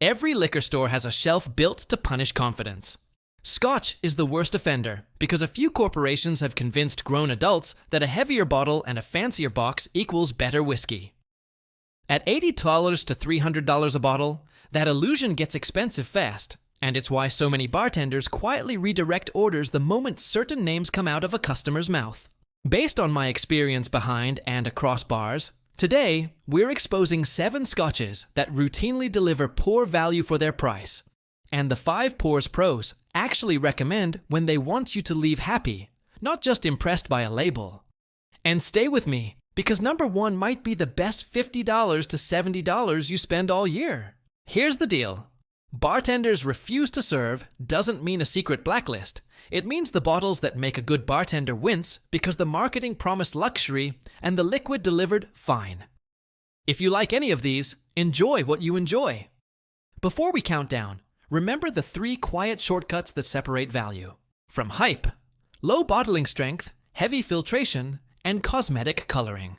Every liquor store has a shelf built to punish confidence. Scotch is the worst offender because a few corporations have convinced grown adults that a heavier bottle and a fancier box equals better whiskey. At $80 to $300 a bottle, that illusion gets expensive fast, and it's why so many bartenders quietly redirect orders the moment certain names come out of a customer's mouth. Based on my experience behind and across bars, today we're exposing 7 scotches that routinely deliver poor value for their price, and the 5 pours pros actually recommend when they want you to leave happy, not just impressed by a label. And stay with me, because number 1 might be the best $50 to $70 you spend all year. Here's the deal. Bartenders refuse to serve doesn't mean a secret blacklist. It means the bottles that make a good bartender wince because the marketing promised luxury and the liquid delivered fine. If you like any of these, enjoy what you enjoy. Before we count down, remember the 3 quiet shortcuts that separate value from hype: low bottling strength, heavy filtration, and cosmetic coloring.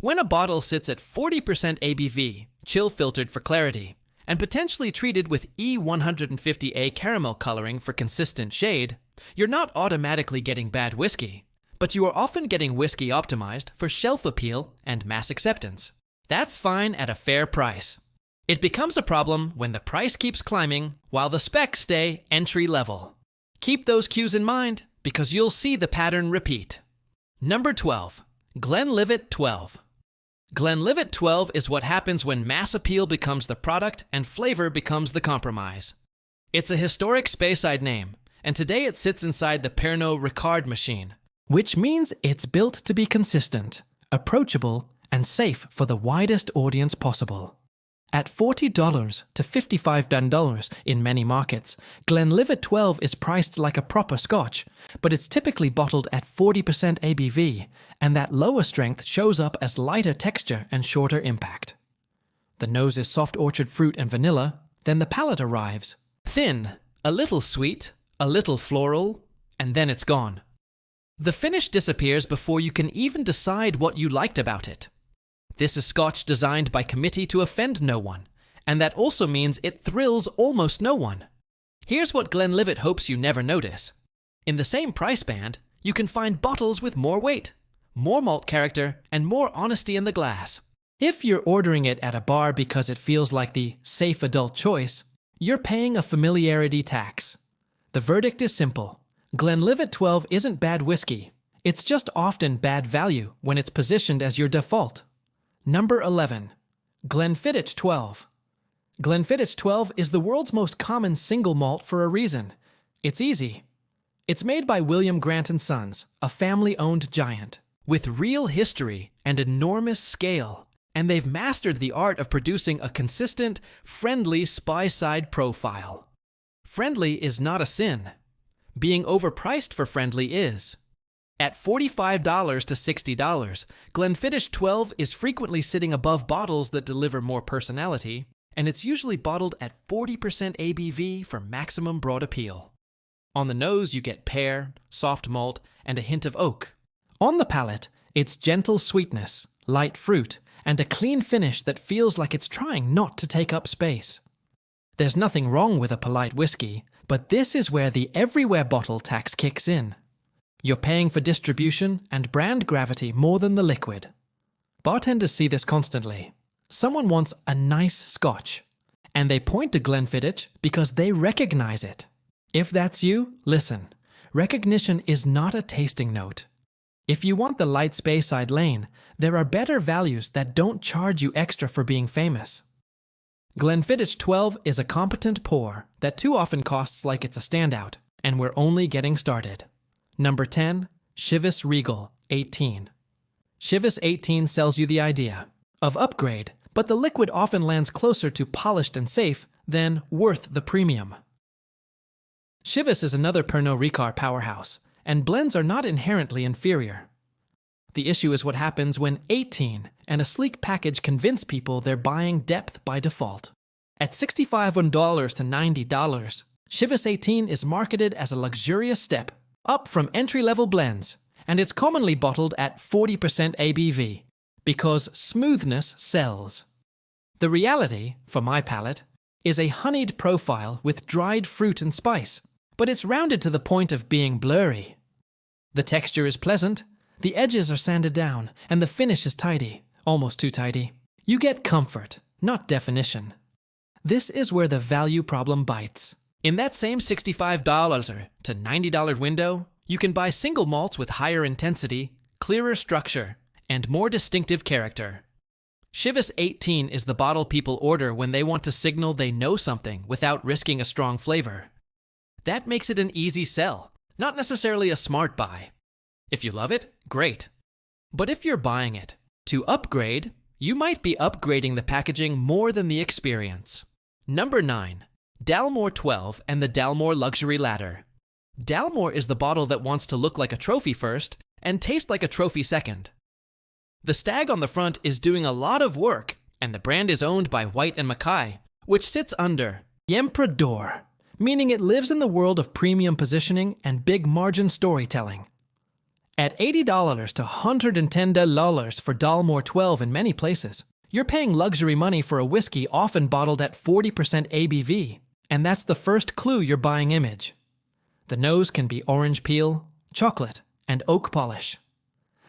When a bottle sits at 40% ABV, chill filtered for clarity, and potentially treated with E150A caramel coloring for consistent shade, you're not automatically getting bad whiskey, but you are often getting whiskey optimized for shelf appeal and mass acceptance. That's fine at a fair price. It becomes a problem when the price keeps climbing while the specs stay entry level. Keep those cues in mind because you'll see the pattern repeat. Number 12. Glenlivet 12. Glenlivet 12 is what happens when mass appeal becomes the product and flavor becomes the compromise. It's a historic Speyside name, and today it sits inside the Pernod Ricard machine, which means it's built to be consistent, approachable, and safe for the widest audience possible. At $40 to $55 in many markets, Glenlivet 12 is priced like a proper Scotch, but it's typically bottled at 40% ABV, and that lower strength shows up as lighter texture and shorter impact. The nose is soft orchard fruit and vanilla, then the palate arrives. Thin, a little sweet, a little floral, and then it's gone. The finish disappears before you can even decide what you liked about it. This is Scotch designed by committee to offend no one, and that also means it thrills almost no one. Here's what Glenlivet hopes you never notice. In the same price band, you can find bottles with more weight, more malt character, and more honesty in the glass. If you're ordering it at a bar because it feels like the safe adult choice, you're paying a familiarity tax. The verdict is simple. Glenlivet 12 isn't bad whiskey. It's just often bad value when it's positioned as your default. Number 11. Glenfiddich 12. Glenfiddich 12 is the world's most common single malt for a reason. It's easy. It's made by William Grant & Sons, a family-owned giant, with real history and enormous scale, and they've mastered the art of producing a consistent, friendly Speyside profile. Friendly is not a sin. Being overpriced for friendly is. At $45 to $60, Glenfiddich 12 is frequently sitting above bottles that deliver more personality, and it's usually bottled at 40% ABV for maximum broad appeal. On the nose, you get pear, soft malt, and a hint of oak. On the palate, it's gentle sweetness, light fruit, and a clean finish that feels like it's trying not to take up space. There's nothing wrong with a polite whiskey, but this is where the everywhere bottle tax kicks in. You're paying for distribution and brand gravity more than the liquid. Bartenders see this constantly. Someone wants a nice Scotch, and they point to Glenfiddich because they recognize it. If that's you, listen. Recognition is not a tasting note. If you want the light Speyside lane, there are better values that don't charge you extra for being famous. Glenfiddich 12 is a competent pour that too often costs like it's a standout, and we're only getting started. Number 10. Chivas Regal 18. Chivas 18 sells you the idea of upgrade, but the liquid often lands closer to polished and safe than worth the premium. Chivas is another Pernod Ricard powerhouse, and blends are not inherently inferior. The issue is what happens when 18 and a sleek package convince people they're buying depth by default. At $65 to $90, Chivas 18 is marketed as a luxurious step up from entry-level blends, and it's commonly bottled at 40% ABV because smoothness sells. The reality, for my palate, is a honeyed profile with dried fruit and spice, but it's rounded to the point of being blurry. The texture is pleasant, the edges are sanded down, and the finish is tidy, almost too tidy. You get comfort, not definition. This is where the value problem bites. In that same $65 to $90 window, you can buy single malts with higher intensity, clearer structure, and more distinctive character. Chivas 18 is the bottle people order when they want to signal they know something without risking a strong flavor. That makes it an easy sell, not necessarily a smart buy. If you love it, great. But if you're buying it to upgrade, you might be upgrading the packaging more than the experience. Number 9. Dalmore 12 and the Dalmore Luxury Ladder. Dalmore is the bottle that wants to look like a trophy first and taste like a trophy second. The stag on the front is doing a lot of work, and the brand is owned by White and Mackay, which sits under Yempre d'Or, meaning it lives in the world of premium positioning and big margin storytelling. At $80 to $110 for Dalmore 12 in many places, you're paying luxury money for a whiskey often bottled at 40% ABV, and that's the first clue you're buying image. The nose can be orange peel, chocolate, and oak polish.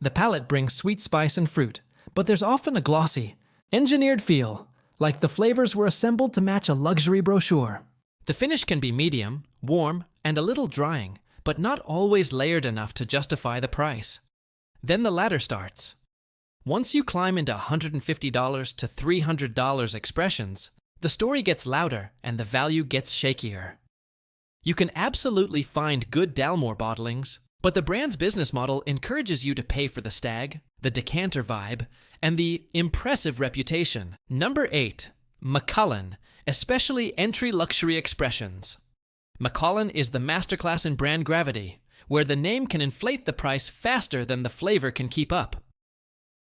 The palate brings sweet spice and fruit, but there's often a glossy, engineered feel, like the flavors were assembled to match a luxury brochure. The finish can be medium, warm, and a little drying, but not always layered enough to justify the price. Then the ladder starts. Once you climb into $150 to $300 expressions, the story gets louder and the value gets shakier. You can absolutely find good Dalmore bottlings, but the brand's business model encourages you to pay for the stag, the decanter vibe, and the impressive reputation. Number 8. Macallan, especially entry luxury expressions. Macallan is the masterclass in brand gravity, where the name can inflate the price faster than the flavor can keep up.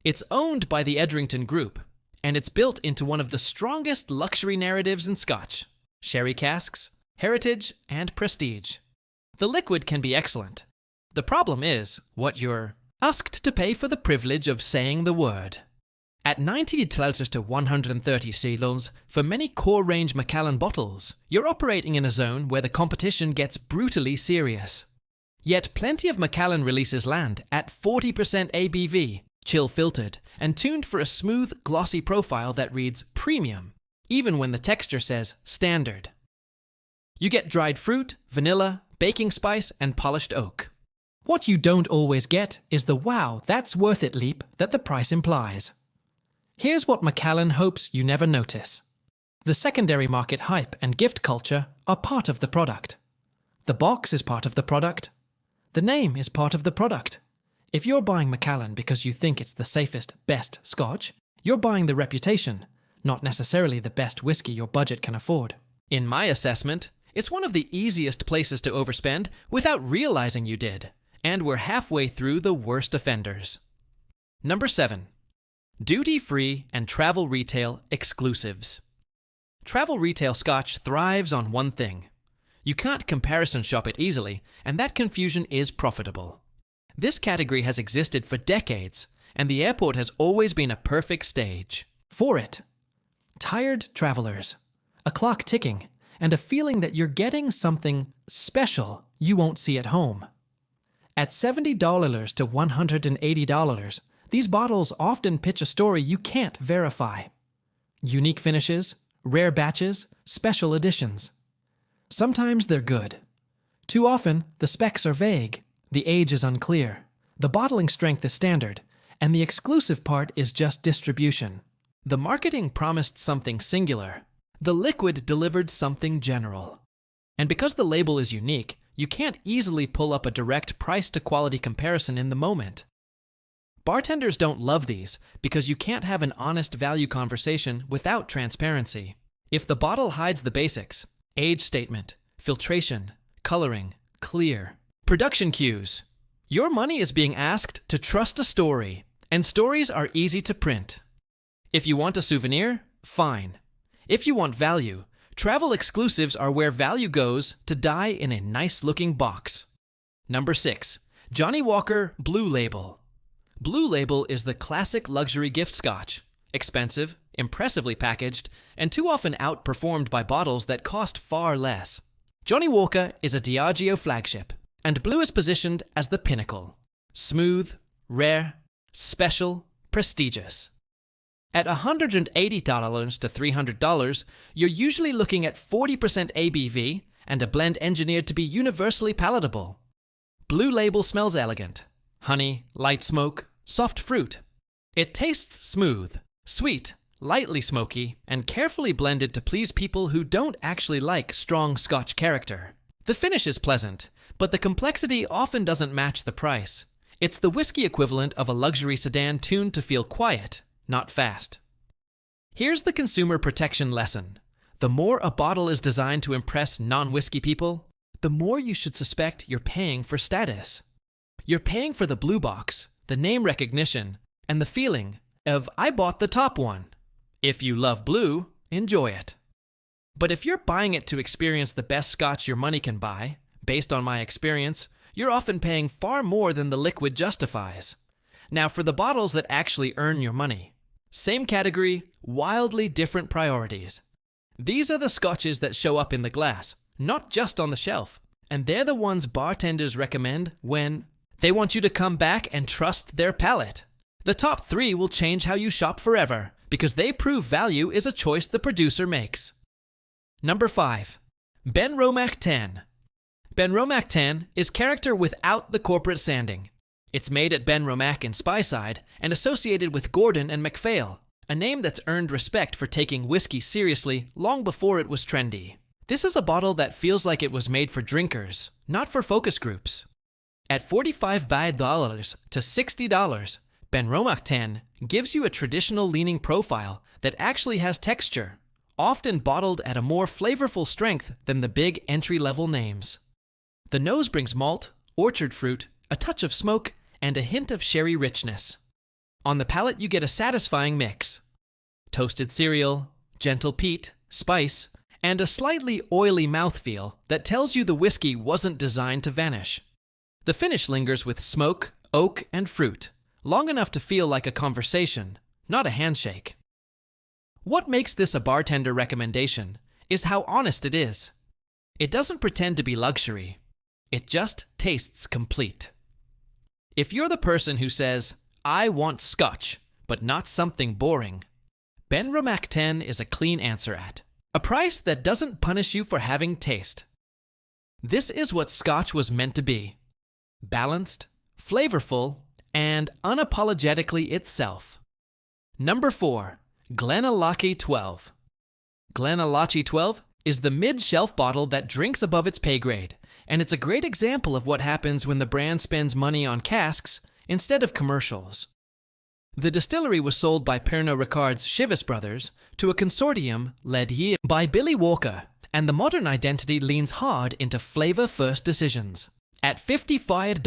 It's owned by the Edrington Group, and it's built into one of the strongest luxury narratives in Scotch: sherry casks, heritage, and prestige. The liquid can be excellent. The problem is what you're asked to pay for the privilege of saying the word. At 90 to 130 kilos for many core range Macallan bottles, you're operating in a zone where the competition gets brutally serious. Yet plenty of Macallan releases land at 40% ABV, chill filtered, and tuned for a smooth, glossy profile that reads premium, even when the texture says standard. You get dried fruit, vanilla, baking spice, and polished oak. What you don't always get is the wow, that's worth it leap that the price implies. Here's what Macallan hopes you never notice. The secondary market hype and gift culture are part of the product. The box is part of the product. The name is part of the product. If you're buying Macallan because you think it's the safest, best Scotch, you're buying the reputation, not necessarily the best whiskey your budget can afford. In my assessment, it's one of the easiest places to overspend without realizing you did. And we're halfway through the worst offenders. Number 7. Duty-free and travel retail exclusives. Travel retail Scotch thrives on one thing. You can't comparison shop it easily, and that confusion is profitable. This category has existed for decades, and the airport has always been a perfect stage for it. Tired travelers, a clock ticking, and a feeling that you're getting something special you won't see at home. At $70 to $180, these bottles often pitch a story you can't verify. Unique finishes, rare batches, special editions. Sometimes they're good. Too often, the specs are vague, the age is unclear, the bottling strength is standard, and the exclusive part is just distribution. The marketing promised something singular. The liquid delivered something general. And because the label is unique, you can't easily pull up a direct price-to-quality comparison in the moment. Bartenders don't love these because you can't have an honest value conversation without transparency. If the bottle hides the basics, age statement, filtration, coloring, clear, production cues, your money is being asked to trust a story, and stories are easy to print. If you want a souvenir, fine. If you want value, travel exclusives are where value goes to die in a nice-looking box. Number 6. Johnnie Walker Blue Label. Blue Label is the classic luxury gift Scotch. Expensive, impressively packaged, and too often outperformed by bottles that cost far less. Johnnie Walker is a Diageo flagship, and Blue is positioned as the pinnacle. Smooth, rare, special, prestigious. At $180 to $300, you're usually looking at 40% ABV and a blend engineered to be universally palatable. Blue Label smells elegant. Honey, light smoke, soft fruit. It tastes smooth, sweet, lightly smoky, and carefully blended to please people who don't actually like strong Scotch character. The finish is pleasant, but the complexity often doesn't match the price. It's the whiskey equivalent of a luxury sedan tuned to feel quiet, not fast. Here's the consumer protection lesson. The more a bottle is designed to impress non-whiskey people, the more you should suspect you're paying for status. You're paying for the blue box, the name recognition, and the feeling of, I bought the top one. If you love blue, enjoy it. But if you're buying it to experience the best Scotch your money can buy, based on my experience, you're often paying far more than the liquid justifies. Now for the bottles that actually earn your money. Same category, wildly different priorities. These are the Scotches that show up in the glass, not just on the shelf. And they're the ones bartenders recommend when they want you to come back and trust their palate. The top 3 will change how you shop forever, because they prove value is a choice the producer makes. Number 5. Benromach 10. Benromach 10 is character without the corporate sanding. It's made at Benromach in Speyside and associated with Gordon and MacPhail, a name that's earned respect for taking whiskey seriously long before it was trendy. This is a bottle that feels like it was made for drinkers, not for focus groups. At $45 to $60, Benromach 10 gives you a traditional leaning profile that actually has texture, often bottled at a more flavorful strength than the big entry-level names. The nose brings malt, orchard fruit, a touch of smoke, and a hint of sherry richness. On the palate you get a satisfying mix. Toasted cereal, gentle peat, spice, and a slightly oily mouthfeel that tells you the whiskey wasn't designed to vanish. The finish lingers with smoke, oak, and fruit, long enough to feel like a conversation, not a handshake. What makes this a bartender recommendation is how honest it is. It doesn't pretend to be luxury. It just tastes complete. If you're the person who says, I want Scotch, but not something boring, Benromach 10 is a clean answer at a price that doesn't punish you for having taste. This is what Scotch was meant to be. Balanced, flavorful, and unapologetically itself. Number 4. Glenallachie 12. Glenallachie 12 is the mid-shelf bottle that drinks above its pay grade, and it's a great example of what happens when the brand spends money on casks instead of commercials. The distillery was sold by Pernod Ricard's Chivas brothers to a consortium led here by Billy Walker, and the modern identity leans hard into flavor-first decisions. At $55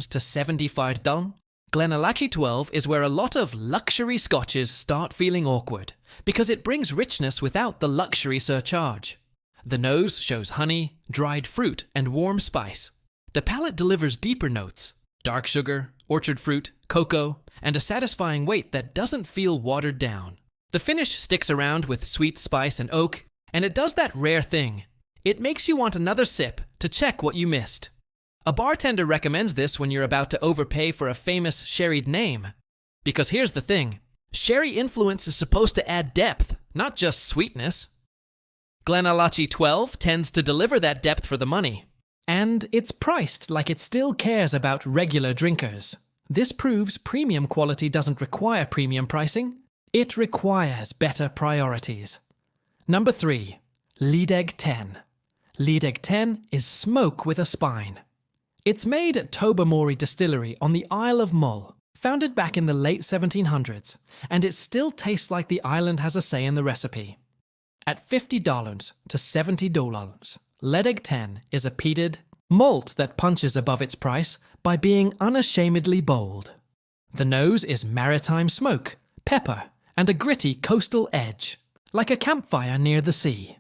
to $75, Glenallachie 12 is where a lot of luxury scotches start feeling awkward, because it brings richness without the luxury surcharge. The nose shows honey, dried fruit, and warm spice. The palate delivers deeper notes, dark sugar, orchard fruit, cocoa, and a satisfying weight that doesn't feel watered down. The finish sticks around with sweet spice and oak, and it does that rare thing. It makes you want another sip to check what you missed. A bartender recommends this when you're about to overpay for a famous sherried name. Because here's the thing, sherry influence is supposed to add depth, not just sweetness. Glenallachie 12 tends to deliver that depth for the money. And it's priced like it still cares about regular drinkers. This proves premium quality doesn't require premium pricing. It requires better priorities. Number 3. Liedeg 10. Liedeg 10 is smoke with a spine. It's made at Tobermory Distillery on the Isle of Mull, founded back in the late 1700s, and it still tastes like the island has a say in the recipe. At $50 to $70, Liedeg 10 is a peated malt that punches above its price by being unashamedly bold. The nose is maritime smoke, pepper, and a gritty coastal edge, like a campfire near the sea.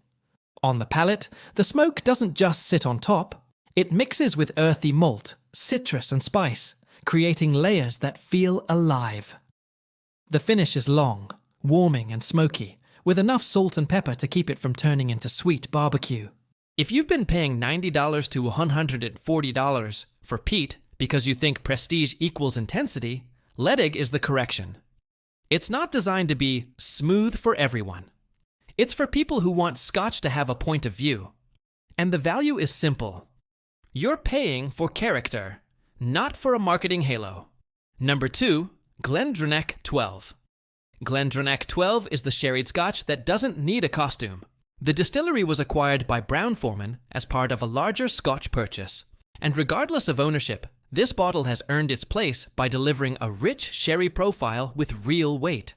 On the palate, the smoke doesn't just sit on top, it mixes with earthy malt, citrus, and spice, creating layers that feel alive. The finish is long, warming and smoky, with enough salt and pepper to keep it from turning into sweet barbecue. If you've been paying $90 to $140 for peat because you think prestige equals intensity, Ledig is the correction. It's not designed to be smooth for everyone. It's for people who want Scotch to have a point of view. And the value is simple. You're paying for character, not for a marketing halo. Number 2, Glendronach 12. Glendronach 12 is the sherried Scotch that doesn't need a costume. The distillery was acquired by Brown-Forman as part of a larger Scotch purchase. And regardless of ownership, this bottle has earned its place by delivering a rich sherry profile with real weight.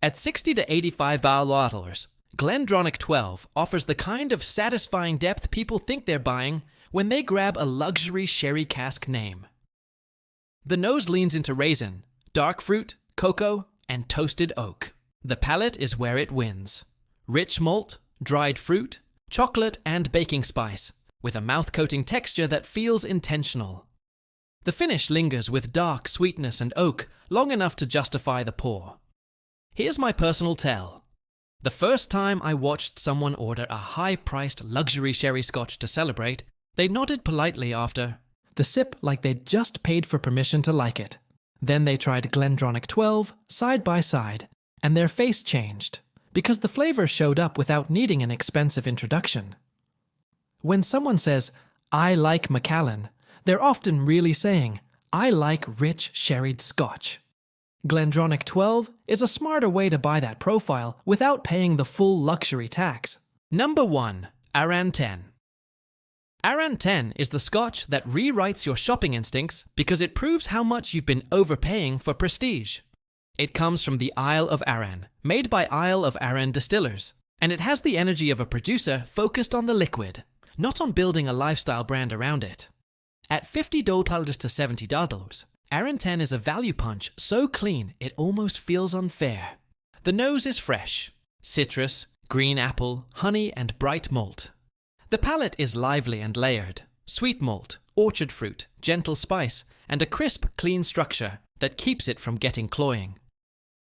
At 60 to 85 milliliters, Glendronach 12 offers the kind of satisfying depth people think they're buying when they grab a luxury sherry cask name. The nose leans into raisin, dark fruit, cocoa, and toasted oak. The palate is where it wins. Rich malt, dried fruit, chocolate, and baking spice, with a mouth-coating texture that feels intentional. The finish lingers with dark sweetness and oak long enough to justify the pour. Here's my personal tell. The first time I watched someone order a high-priced luxury sherry Scotch to celebrate, they nodded politely after the sip like they'd just paid for permission to like it. Then they tried Glendronach 12 side by side, and their face changed, because the flavor showed up without needing an expensive introduction. When someone says, "I like Macallan," they're often really saying, "I like rich sherried Scotch." Glendronach 12 is a smarter way to buy that profile without paying the full luxury tax. Number 1, Arran 10. Arran 10 is the Scotch that rewrites your shopping instincts because it proves how much you've been overpaying for prestige. It comes from the Isle of Arran, made by Isle of Arran distillers, and it has the energy of a producer focused on the liquid, not on building a lifestyle brand around it. At $50 to $70, Arran 10 is a value punch so clean it almost feels unfair. The nose is fresh, citrus, green apple, honey, and bright malt. The palate is lively and layered, sweet malt, orchard fruit, gentle spice, and a crisp, clean structure that keeps it from getting cloying.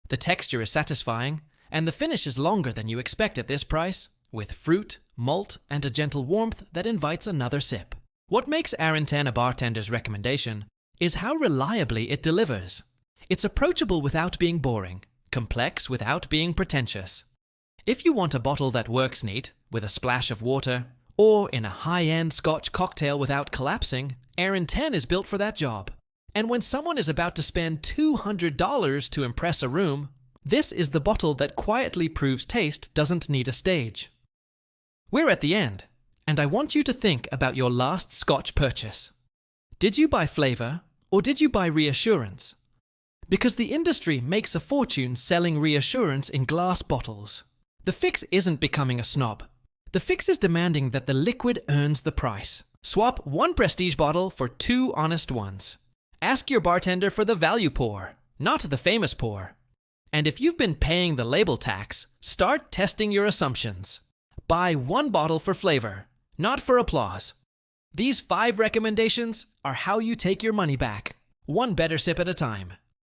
The texture is satisfying, and the finish is longer than you expect at this price, with fruit, malt, and a gentle warmth that invites another sip. What makes Arran 10 a bartender's recommendation is how reliably it delivers. It's approachable without being boring, complex without being pretentious. If you want a bottle that works neat, with a splash of water, or in a high-end Scotch cocktail without collapsing, Arran 10 is built for that job. And when someone is about to spend $200 to impress a room, this is the bottle that quietly proves taste doesn't need a stage. We're at the end, and I want you to think about your last Scotch purchase. Did you buy flavor, or did you buy reassurance? Because the industry makes a fortune selling reassurance in glass bottles. The fix isn't becoming a snob. The fix is demanding that the liquid earns the price. Swap one prestige bottle for 2 honest ones. Ask your bartender for the value pour, not the famous pour. And if you've been paying the label tax, start testing your assumptions. Buy 1 bottle for flavor, not for applause. These 5 recommendations are how you take your money back, one better sip at a time.